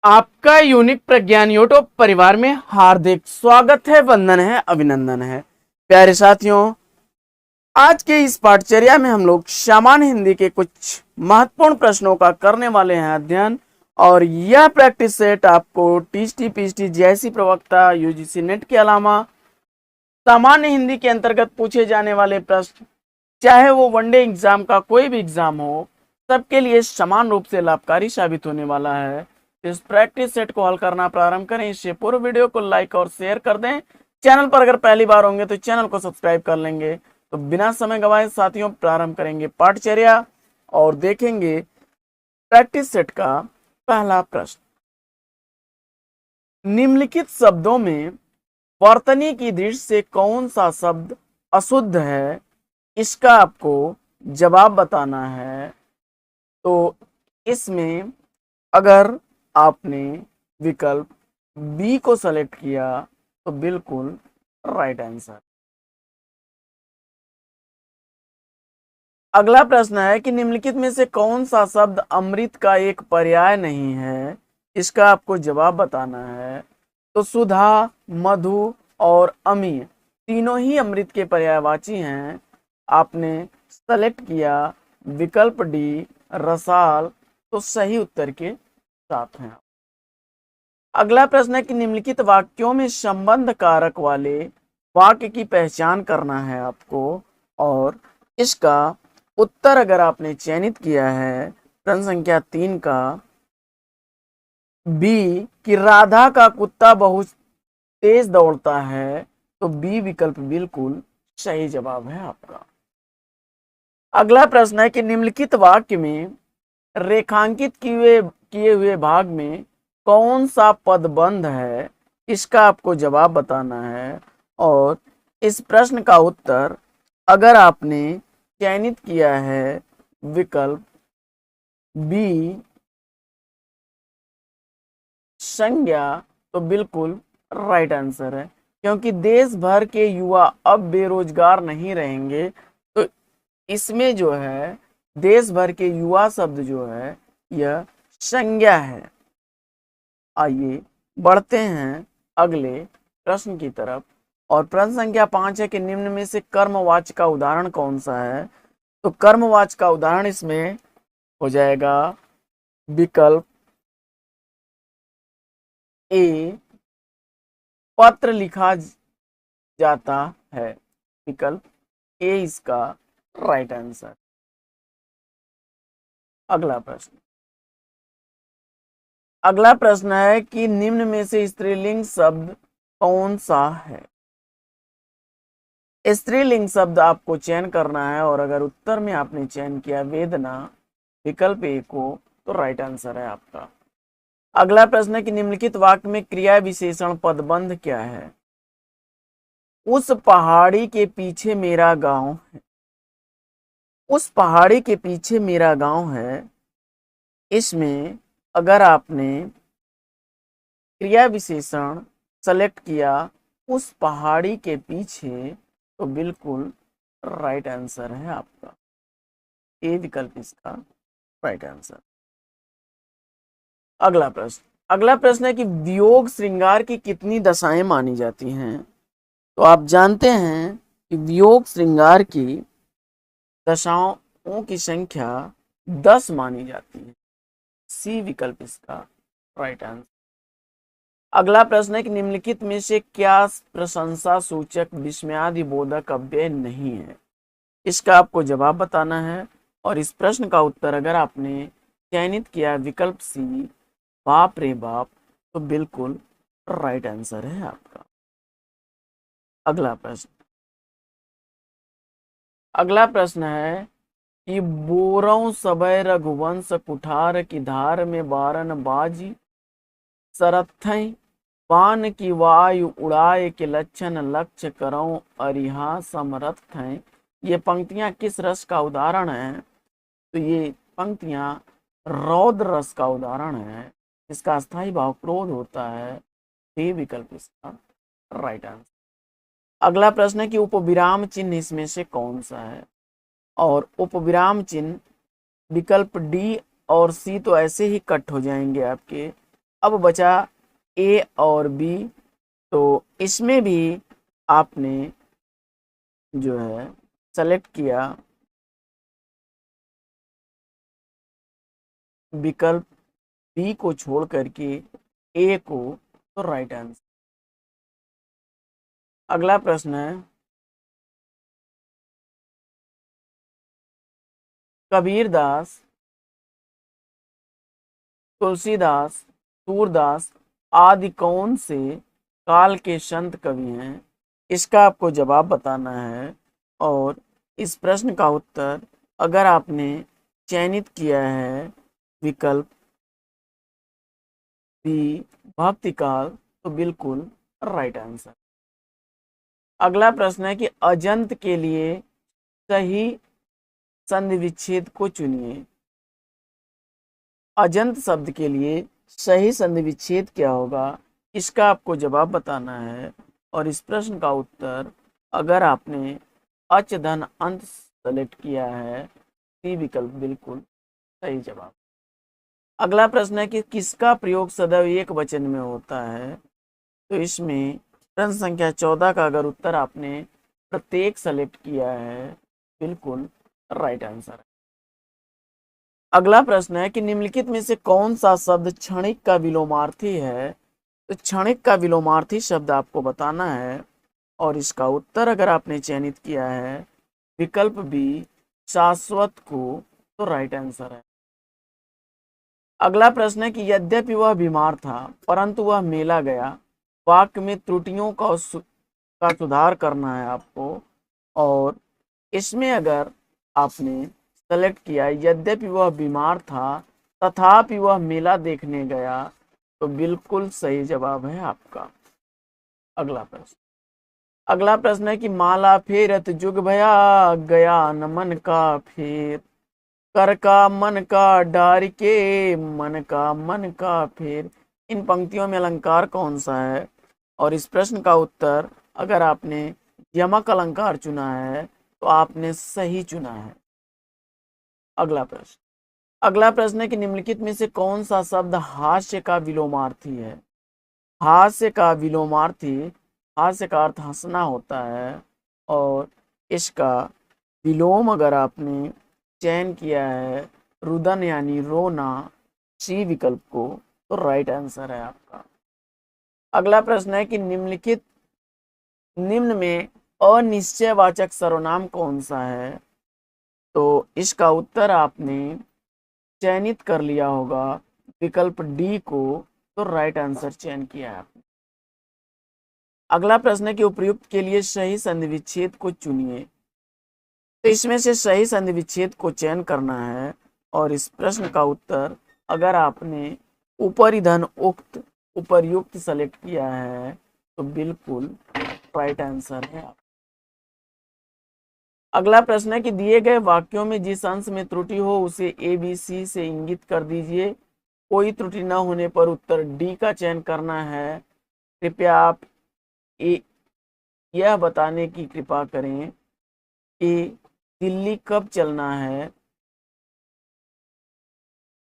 आपका यूनिक प्रज्ञान यूट्यूब परिवार में हार्दिक स्वागत है, वंदन है, अभिनंदन है। प्यारे साथियों, आज के इस पाठचर्या में हम लोग सामान्य हिंदी के कुछ महत्वपूर्ण प्रश्नों का करने वाले हैं अध्ययन। और यह प्रैक्टिस सेट आपको टीएसटी पीएसटी जैसी प्रवक्ता यूजीसी नेट के अलावा सामान्य हिंदी के अंतर्गत पूछे जाने वाले प्रश्न, चाहे वो वनडे एग्जाम का कोई भी एग्जाम हो, सबके लिए समान रूप से लाभकारी साबित होने वाला है। इस प्रैक्टिस सेट को हल करना प्रारंभ करें। इससे पूर्व वीडियो को लाइक और शेयर कर दें। चैनल पर अगर पहली बार होंगे तो चैनल को सब्सक्राइब कर लेंगे। तो बिना समय गंवाए साथियों, प्रारंभ करेंगे पाठचर्या और देखेंगे प्रैक्टिस सेट का पहला प्रश्न। निम्नलिखित शब्दों में वर्तनी की दृष्टि से कौन सा शब्द अशुद्ध है, इसका आपको जवाब बताना है। तो इसमें अगर आपने विकल्प बी को सेलेक्ट किया तो बिल्कुल राइट आंसर। अगला प्रश्न है कि निम्नलिखित में से कौन सा शब्द अमृत का एक पर्याय नहीं है, इसका आपको जवाब बताना है। तो सुधा, मधु और अमीय तीनों ही अमृत के पर्यायवाची हैं। आपने सेलेक्ट किया विकल्प डी रसाल, तो सही उत्तर के साथ हैं। अगला प्रश्न है कि निम्नलिखित वाक्यों में संबंध कारक वाले वाक्य की पहचान करना है आपको। और इसका उत्तर अगर आपने चयनित किया है प्रश्न संख्या 3 का बी कि राधा का कुत्ता बहुत तेज दौड़ता है, तो बी विकल्प बिल्कुल सही जवाब है आपका। अगला प्रश्न है कि निम्नलिखित वाक्य में रेखांकित किए हुए भाग में कौन सा पदबंध है, इसका आपको जवाब बताना है। और इस प्रश्न का उत्तर अगर आपने चयनित किया है विकल्प बी संज्ञा, तो बिल्कुल राइट आंसर है। क्योंकि देश भर के युवा अब बेरोजगार नहीं रहेंगे, तो इसमें जो है देश भर के युवा शब्द जो है यह संज्ञा है। आइए बढ़ते हैं अगले प्रश्न की तरफ। और प्रश्न संख्या 5 है कि निम्न में से कर्मवाच्य का उदाहरण कौन सा है। तो कर्मवाच्य का उदाहरण इसमें हो जाएगा विकल्प ए पत्र लिखा जाता है। विकल्प ए इसका राइट आंसर। अगला प्रश्न है कि निम्न में से स्त्रीलिंग शब्द कौन सा है। स्त्रीलिंग शब्द आपको चयन करना है। और अगर उत्तर में आपने चयन किया वेदना विकल्प ए को, तो राइट आंसर है आपका। अगला प्रश्न है कि निम्नलिखित वाक्य में क्रिया विशेषण पदबंध क्या है। उस पहाड़ी के पीछे मेरा गांव है। उस पहाड़ी के पीछे मेरा गांव है, इसमें अगर आपने क्रिया विशेषण सेलेक्ट किया उस पहाड़ी के पीछे, तो बिल्कुल राइट आंसर है आपका। ए विकल्प इसका राइट आंसर। अगला प्रश्न है कि वियोग श्रृंगार की कितनी दशाएं मानी जाती हैं। तो आप जानते हैं कि वियोग श्रृंगार की दशाओं की संख्या 10 मानी जाती है। सी विकल्प इसका राइट आंसर। अगला प्रश्न है कि निम्नलिखित में से क्या प्रशंसा सूचक विस्मयादि बोधक अव्यय नहीं है, इसका आपको जवाब बताना है। और इस प्रश्न का उत्तर अगर आपने चयनित किया विकल्प सी बाप रे बाप, तो बिल्कुल राइट आंसर है आपका। अगला प्रश्न है कि बोरौ सबय रघुवंश कुठार की धार में बारन बाजी सरथै पान की वायु उड़ाए के लक्षण लक्ष्य करऊं अरिहा समरथ हैं। ये पंक्तियां किस रस का उदाहरण है। तो ये पंक्तियां रौद्र रस का उदाहरण है। इसका स्थायी भाव क्रोध होता है। ये विकल्प इसका राइट आंसर। अगला प्रश्न है कि उपविराम चिन्ह इसमें से कौन सा है। और उपविराम चिन्ह विकल्प डी और सी तो ऐसे ही कट हो जाएंगे आपके। अब बचा ए और बी, तो इसमें भी आपने जो है सेलेक्ट किया विकल्प बी को छोड़ करके ए को, तो राइट आंसर। अगला प्रश्न है, कबीरदास, तुलसीदास, सूरदास आदि कौन से काल के संत कवि हैं? इसका आपको जवाब बताना है। और इस प्रश्न का उत्तर अगर आपने चयनित किया है विकल्प बी भक्ति काल, तो बिल्कुल राइट आंसर। अगला प्रश्न है कि अजंत के लिए सही संधि विच्छेद को चुनिए। अजंत शब्द के लिए सही संधि विच्छेद क्या होगा, इसका आपको जवाब बताना है। और इस प्रश्न का उत्तर अगर आपने अच धन अंत सेलेक्ट किया है, सी विकल्प बिल्कुल सही जवाब। अगला प्रश्न है कि किसका प्रयोग सदैव एक वचन में होता है? तो इसमें प्रश्न संख्या 14 का अगर उत्तर आपने प्रत्येक सेलेक्ट किया है, बिल्कुल राइट आंसर है। अगला प्रश्न है कि निम्नलिखित में से कौन सा शब्द क्षणिक का विलोमार्थी है? तो क्षणिक का विलोमार्थी शब्द आपको बताना है। और इसका उत्तर अगर आपने चयनित किया है विकल्प बी शाश्वत को, तो राइट आंसर है। अगला प्रश्न है कि यद्यपि वह बीमार था परंतु वह मेला गया, वाक्य में त्रुटियों का सुधार करना है आपको। और इसमें अगर आपने सेलेक्ट किया यद्यपि वह बीमार था तथापि वह मेला देखने गया, तो बिल्कुल सही जवाब है आपका। अगला प्रश्न है कि माला फेरत जुग भया, गया न मन का फेर, कर का मन का डार के, मन का फेर। इन पंक्तियों में अलंकार कौन सा है? और इस प्रश्न का उत्तर अगर आपने यमक अलंकार चुना है, तो आपने सही चुना है। अगला प्रश्न है कि निम्नलिखित में से कौन सा शब्द हास्य का विलोमार्थी है? हास्य का विलोमार्थी, हास्य का अर्थ हंसना होता है, और इसका विलोम अगर आपने चयन किया है रुदन यानी रोना, सी विकल्प को, तो राइट आंसर है आपका। अगला प्रश्न है कि निम्न में अनिश्चयवाचक सर्वनाम कौन सा है? तो इसका उत्तर आपने चयनित कर लिया होगा विकल्प डी को, तो राइट आंसर चयन किया है आपने। अगला प्रश्न है कि उपयुक्त के लिए सही संधि विच्छेद को चुनिए। तो इसमें से सही संधि विच्छेद को चयन करना है। और इस प्रश्न का उत्तर अगर आपने उपरिधन उक्त उपर्युक्त सेलेक्ट किया है, तो बिल्कुल राइट आंसर है। अगला प्रश्न है कि दिए गए वाक्यों में जिस अंश में त्रुटि हो उसे ए बी सी से इंगित कर दीजिए। कोई त्रुटि न होने पर उत्तर डी का चयन करना है। कृपया आप यह बताने की कृपा करें कि दिल्ली कब चलना है।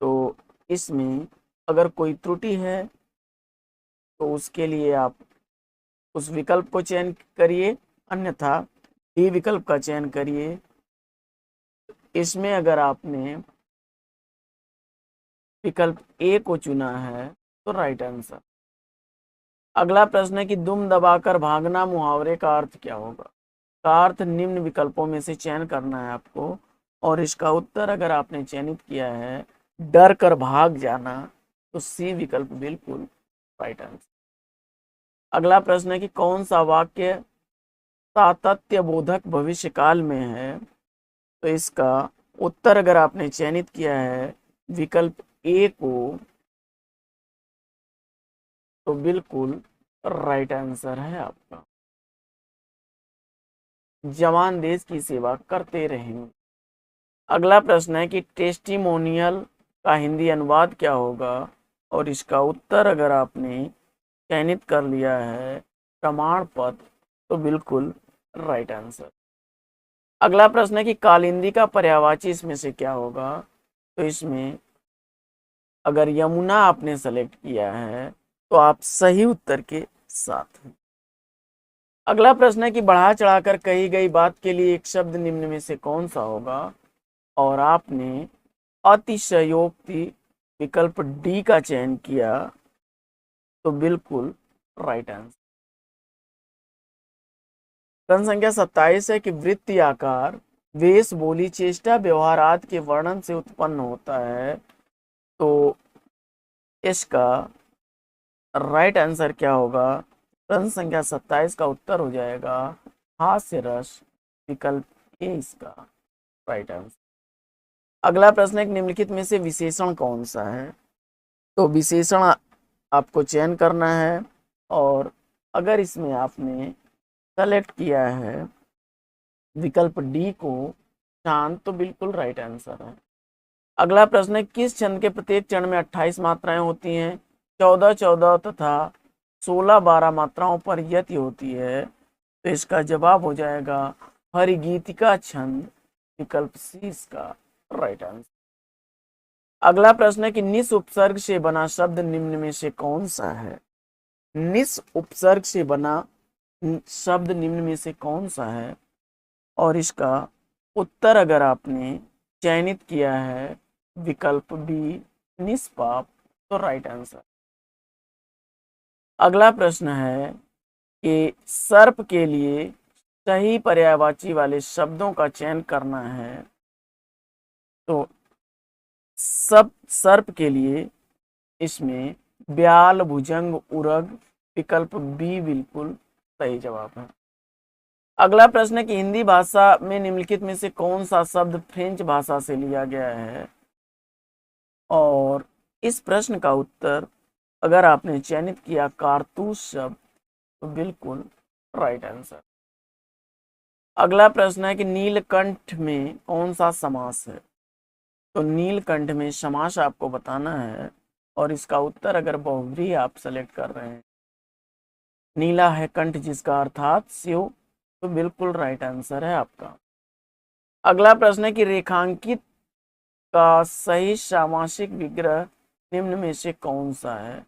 तो इसमें अगर कोई त्रुटि है तो उसके लिए आप उस विकल्प को चयन करिए, अन्यथा डी विकल्प का चयन करिए। इसमें अगर आपने विकल्प ए को चुना है, तो राइट आंसर। अगला प्रश्न है कि दुम दबाकर भागना मुहावरे का अर्थ क्या होगा? का अर्थ निम्न विकल्पों में से चयन करना है आपको। और इसका उत्तर अगर आपने चयनित किया है डर कर भाग जाना, तो सी विकल्प बिल्कुल राइट आंसर। अगला प्रश्न है कि कौन सा वाक्य सातत्य बोधक भविष्य काल में है? तो इसका उत्तर अगर आपने चयनित किया है विकल्प ए को, तो बिल्कुल राइट आंसर है आपका। जवान देश की सेवा करते रहेंगे। अगला प्रश्न है कि टेस्टिमोनियल का हिंदी अनुवाद क्या होगा? और इसका उत्तर अगर आपने चयनित कर लिया है प्रमाण पत्र, तो बिल्कुल राइट आंसर। अगला प्रश्न है कि कालिंदी का पर्यायवाची इसमें से क्या होगा? तो इसमें अगर यमुना आपने सेलेक्ट किया है तो आप सही उत्तर के साथ हैं। अगला प्रश्न है कि बढ़ा चढ़ाकर कही गई बात के लिए एक शब्द निम्न में से कौन सा होगा, और आपने अतिशयोक्ति विकल्प डी का चयन किया तो बिल्कुल राइट आंसर। प्रश्न संख्या 27 है कि वृत्तीय आकार वेश, बोली, चेष्टा, व्यवहार आदि के वर्णन से उत्पन्न होता है, तो इसका राइट आंसर क्या होगा? प्रश्न संख्या 27 का उत्तर हो जाएगा हास्य रस, विकल्प ए इसका राइट आंसर। अगला प्रश्न है निम्नलिखित में से विशेषण कौन सा है, तो विशेषण आपको चयन करना है, और अगर इसमें आपने सेलेक्ट किया है विकल्प डी को शांत, तो बिल्कुल राइट आंसर है। अगला प्रश्न है किस छंद के प्रत्येक चरण में 28 मात्राएं होती हैं, 14 तथा 16 मात्राओं पर यति होती है, तो इसका जवाब हो जाएगा हरिगीतिका छंद, विकल्प सी इसका राइट आंसर। अगला प्रश्न है कि निस उपसर्ग से बना शब्द निम्न में से कौन सा है? निस उपसर्ग से बना शब्द निम्न में से कौन सा है, और इसका उत्तर अगर आपने चयनित किया है विकल्प बी निष्पाप, तो राइट आंसर। अगला प्रश्न है कि सर्प के लिए सही पर्यायवाची वाले शब्दों का चयन करना है, तो सब सर्प के लिए इसमें ब्याल, भुजंग, उरग, विकल्प बी बिल्कुल सही जवाब है। अगला प्रश्न है कि हिंदी भाषा में निम्नलिखित में से कौन सा शब्द फ्रेंच भाषा से लिया गया है, और इस प्रश्न का उत्तर अगर आपने चयनित किया कारतूस शब्द, तो बिल्कुल राइट आंसर। अगला प्रश्न है कि नीलकंठ में कौन सा समास है, तो नीलकंठ में समास आपको बताना है, और इसका उत्तर अगर बहुव्रीहि आप सेलेक्ट कर रहे हैं, नीला है कंठ जिसका अर्थात शिव, तो बिल्कुल राइट आंसर है आपका। अगला प्रश्न है कि रेखांकित का सही सामासिक विग्रह निम्न में से कौन सा है,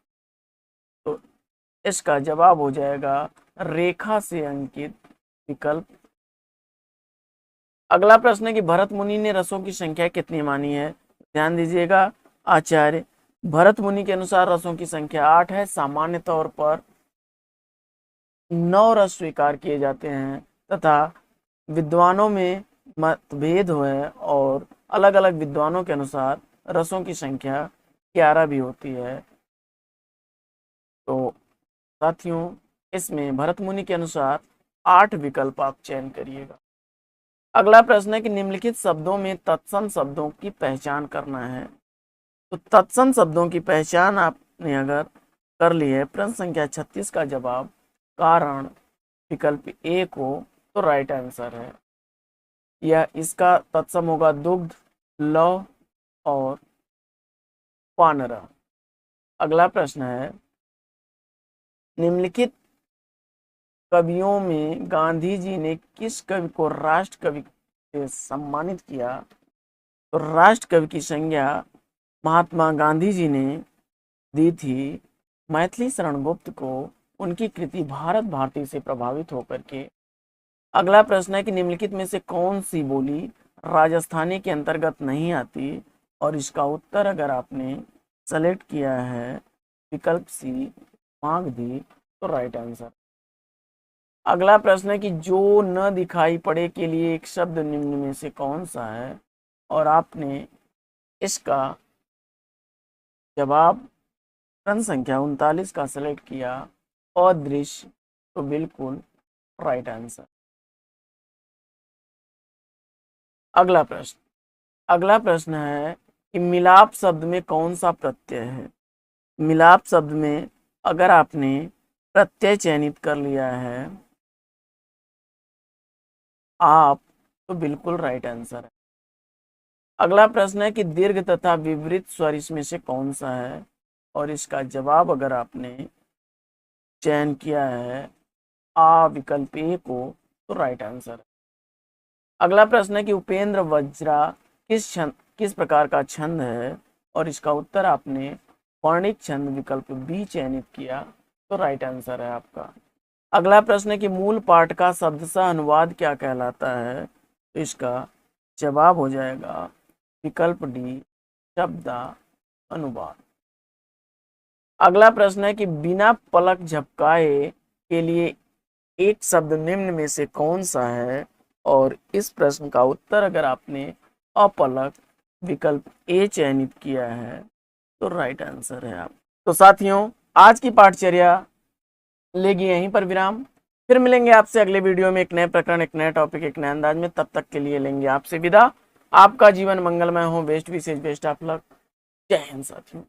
तो इसका जवाब हो जाएगा रेखा से अंकित, विकल्प। अगला प्रश्न है कि भरत मुनि ने रसों की संख्या कितनी मानी है, ध्यान दीजिएगा। आचार्य भरत मुनि के अनुसार रसों की संख्या 8 है। सामान्य तौर पर 9 रस स्वीकार किए जाते हैं, तथा विद्वानों में मतभेद है, और अलग अलग विद्वानों के अनुसार रसों की संख्या 11 भी होती है। तो साथियों, इसमें भरत मुनि के अनुसार 8 विकल्प आप चयन करिएगा। अगला प्रश्न है कि निम्नलिखित शब्दों में तत्सम शब्दों की पहचान करना है, तो तत्सम शब्दों की पहचान आपने अगर कर ली है, प्रश्न संख्या 36 का जवाब कारण, विकल्प ए को, तो राइट आंसर है। यह इसका तत्सम होगा दुग्ध, लव और पानरा। अगला प्रश्न है निम्नलिखित कवियों में गांधी जी ने किस कवि को राष्ट्र कवि से सम्मानित किया, तो राष्ट्र कवि की संज्ञा महात्मा गांधी जी ने दी थी मैथिली शरण गुप्त को, उनकी कृति भारत भारती से प्रभावित होकर के। अगला प्रश्न है कि निम्नलिखित में से कौन सी बोली राजस्थानी के अंतर्गत नहीं आती, और इसका उत्तर अगर आपने सेलेक्ट किया है विकल्प सी मागधी, तो राइट आंसर। अगला प्रश्न है कि जो न दिखाई पड़े के लिए एक शब्द निम्न में से कौन सा है, और आपने इसका जवाब प्रश्न संख्या 39 का सेलेक्ट किया अदृश्य, तो बिल्कुल राइट आंसर। अगला प्रश्न है कि मिलाप शब्द में कौन सा प्रत्यय है। मिलाप शब्द में अगर आपने प्रत्यय चयनित कर लिया है आप, तो बिल्कुल राइट आंसर है। अगला प्रश्न है कि दीर्घ तथा विवृत स्वर इसमें से कौन सा है, और इसका जवाब अगर आपने चयन किया है आ विकल्प ए को, तो राइट आंसर है। अगला प्रश्न है कि उपेंद्र वज्रा किस प्रकार का छंद है, और इसका उत्तर आपने वर्णिक छंद विकल्प बी चयनित किया, तो राइट आंसर है आपका। अगला प्रश्न है कि मूल पाठ का शब्दशः अनुवाद क्या कहलाता है, तो इसका जवाब हो जाएगा विकल्प डी शब्दा अनुवाद। अगला प्रश्न है कि बिना पलक झपकाए के लिए एक शब्द निम्न में से कौन सा है, और इस प्रश्न का उत्तर अगर आपने अपलक विकल्प ए चयनित किया है, तो राइट आंसर है आप। तो साथियों, आज की पाठचर्या लेगी यहीं पर विराम। फिर मिलेंगे आपसे अगले वीडियो में एक नए प्रकरण, एक नए टॉपिक, एक नए अंदाज में। तब तक के लिए लेंगे आपसे विदा। आपका जीवन मंगलमय हो। बेस्ट विशेष बेस्ट ऑफ लक। जय हिंद साथियों।